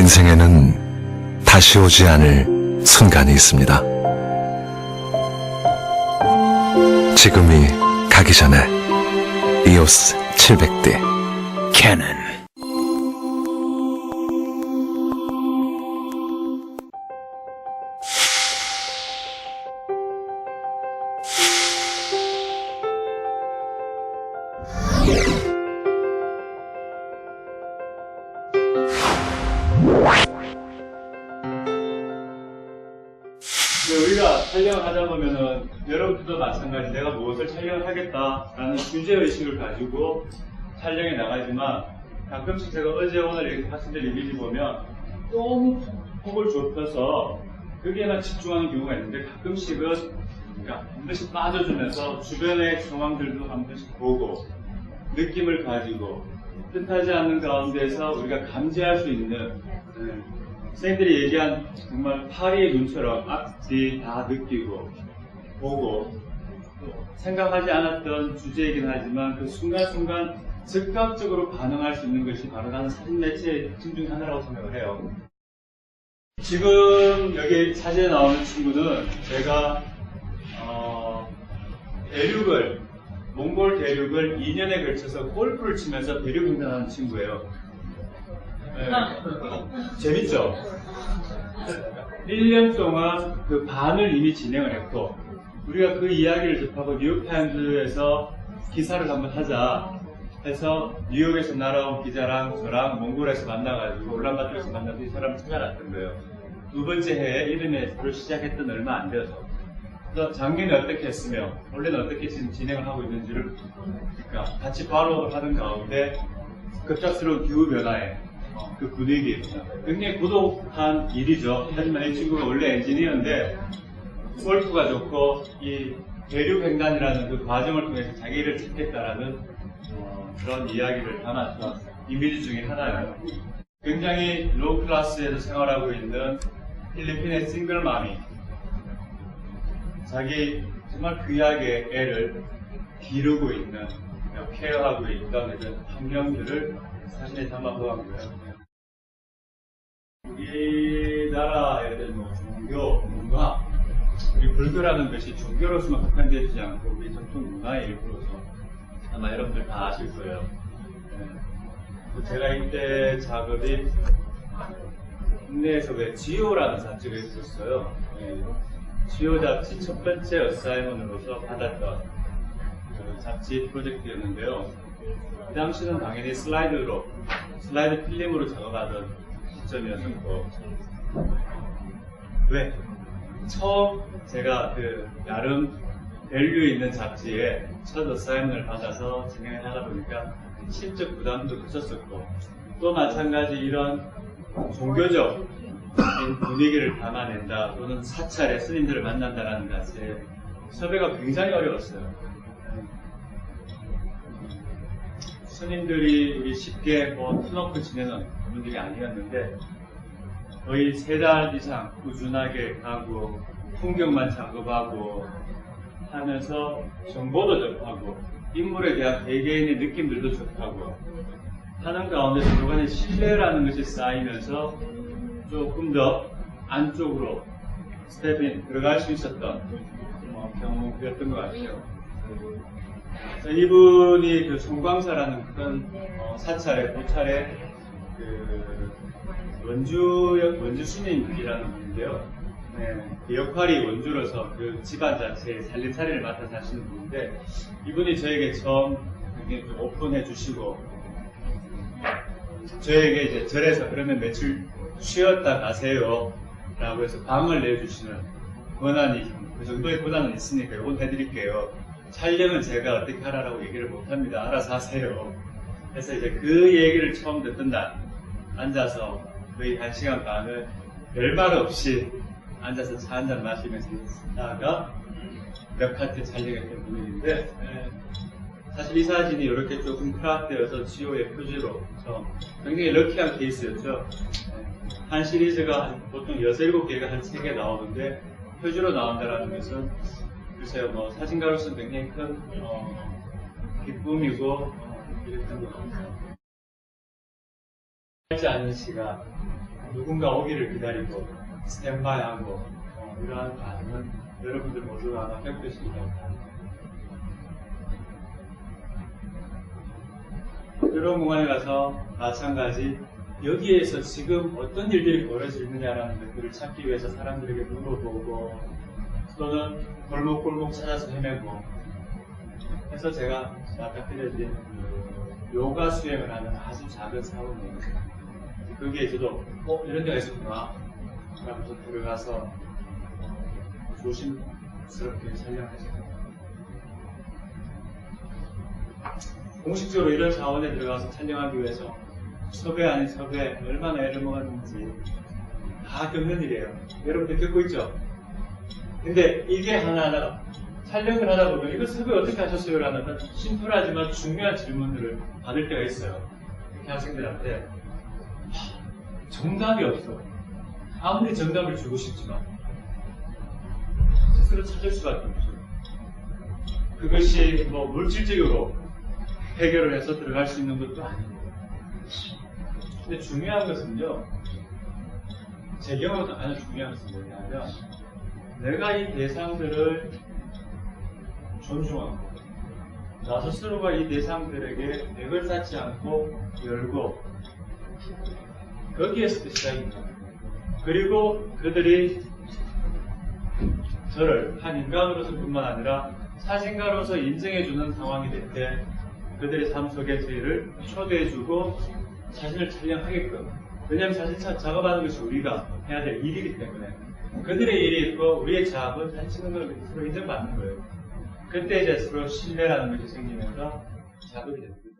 인생에는 다시 오지 않을 순간이 있습니다. 지금이 가기 전에 EOS 700D 캐논. 우리가 촬영을 하다 보면은 여러분들도 마찬가지 내가 무엇을 촬영을 하겠다라는 주제의식을 가지고 촬영에 나가지만 가끔씩 제가 어제 오늘 이렇게 학생들 이미지 보면 너무 폭을 좁혀서 거기에만 집중하는 경우가 있는데 가끔씩은 그러니까 한 번씩 빠져주면서 주변의 상황들도 한 번씩 보고 느낌을 가지고 뜻하지 않는 가운데서 우리가 감지할 수 있는 선생님들이 얘기한 정말 파리의 눈처럼 앞뒤 다 느끼고 보고 생각하지 않았던 주제이긴 하지만 그 순간순간 즉각적으로 반응할 수 있는 것이 바로 나는 사진 매체의 특징 중 하나라고 생각을 해요. 지금 여기 사진에 나오는 친구는 제가 몽골 대륙을 2년에 걸쳐서 골프를 치면서 대륙 횡단하는 친구예요. 네. 재밌죠? 1년 동안 그 반을 이미 진행을 했고 우리가 그 이야기를 접하고 뉴욕타임즈에서 기사를 한번 하자 해서 뉴욕에서 날아온 기자랑 저랑 몽골에서 만나가지고 울란바토르에서 만나서 이 사람을 찾아놨던 거예요. 두 번째 해에 이름에를 시작했던 얼마 안 되어서 그래서 작년에 어떻게 했으며 원래는 어떻게 지금 진행을 하고 있는지를 그러니까 같이 바로 하는 가운데 급작스러운 기후변화에 그 분위기 굉장히 고독한 일이죠. 하지만 이 친구가 원래 엔지니어인데 골프가 좋고 이 대륙 횡단이라는 그 과정을 통해서 자기를 찾겠다라는 그런 이야기를 담아서 이미지 중에 하나예요. 굉장히 로우 클래스에서 생활하고 있는 필리핀의 싱글맘이 자기 정말 귀하게 애를 기르고 있는 케어하고 있던 그런 환경들을 사진에 담아 보았고요. 우리나라에 대한 종교, 문화, 우리 불교라는 것이 종교로서만 국한되지 않고 우리 전통 문화의 일부로서 아마 여러분들 다 아실 거예요. 네. 제가 이때 작업이 국내에서 왜 지오라는 잡지가 있었어요. 네. 지오 잡지 첫 번째 어사이먼으로서 받았던 그 잡지 프로젝트였는데요. 그 당시는 당연히 슬라이드 필름으로 작업하던 시점이었고, 왜? 처음 제가 그 나름 밸류 있는 잡지에 첫 어사이먼을 받아서 진행을 하다 보니까 심적 부담도 있었었고, 또 마찬가지 이런 종교적 분위기를 담아낸다 또는 사찰에 스님들을 만난다라는 것에 섭외가 굉장히 어려웠어요. 스님들이 우리 쉽게 터놓고 지내는 분들이 아니었는데 거의 3달 이상 꾸준하게 가고 풍경만 작업하고 하면서 정보도 접하고 인물에 대한 개개인의 느낌들도 접하고 하는 가운데 서로 간의 신뢰라는 것이 쌓이면서 조금 더 안쪽으로 스텝인 들어갈 수 있었던 경우였던 것 같아요. 이분이 그 송광사라는 큰 사찰의 고찰의 그 원주 스님이라는 분인데요. 네, 그 역할이 원주로서 그 집안 자체의 살림살이를 맡아서 하시는 분인데 이분이 저에게 처음 굉장히 좀 오픈해 주시고 저에게 이제 절에서 그러면 며칠 쉬었다 가세요 라고 해서 방을 내주시는 권한이 그 정도의 권한은 있으니까 이건 해드릴게요. 촬영은 제가 어떻게 하라고 얘기를 못합니다. 알아서 하세요. 그래서 이제 그 얘기를 처음 듣던 날 앉아서 거의 1시간 반을 별말 없이 앉아서 차 한잔 마시면서 있다가 몇 카트 촬영했던 분위기인데 사실 이 사진이 이렇게 조금 크락되어서 지오의 표지로 굉장히 럭키한 케이스였죠. 한 시리즈가 보통 6, 7개가 한 3개 나오는데 표지로 나온다는 것은 글쎄요, 사진가로서는 굉장히 큰 기쁨이고 이랬던 것 같아요. 하지 않은 시간 누군가 오기를 기다리고 스탠바이하고 이러한 과정은 여러분들 모두가 아마 겪으실 겁니다. 이런 공간에 가서 마찬가지 여기에서 지금 어떤 일들이 벌어지고 있느냐라는 것들을 찾기 위해서 사람들에게 물어보고 또는 골목골목 찾아서 헤매고 해서 제가 아까 드려드린 요가 수행을 하는 아주 작은 사원이에요. 거기에 저도 이런 데가 있었구나 라고 좀 들어가서 조심스럽게 촬영했어요. 공식적으로 이런 자원에 들어가서 촬영하기 위해서 섭외 아닌 섭외 얼마나 애를 먹었는지 다 겪는 일이에요. 여러분들 겪고 있죠? 근데 이게 하나하나 촬영을 하다 보면 이거 섭외 어떻게 하셨어요? 라는 심플하지만 중요한 질문들을 받을 때가 있어요. 이렇게 학생들한테 정답이 없어. 아무리 정답을 주고 싶지만 스스로 찾을 수밖에 없어요. 그것이 뭐 물질적으로 해결을 해서 들어갈 수 있는 것도 아니고. 근데 중요한 것은요, 제 경우도 가장 중요한 것은 뭐냐면, 내가 이 대상들을 존중하고, 나 스스로가 이 대상들에게 맥을 쌓지 않고 열고, 거기에서부터 시작입니다. 그리고 그들이 저를 한 인간으로서 뿐만 아니라 사진가로서 인정해주는 상황이 될 때, 그들의 삶 속에 저희를 초대해주고 사진을 촬영하게끔. 왜냐하면 사진 작업하는 것이 우리가 해야 될 일이기 때문에 그들의 일이 있고 우리의 작업은 사진 찍는 걸 서로 인정받는 거예요. 그때 이제 서로 신뢰라는 것이 생기면서 작업이 됩니다.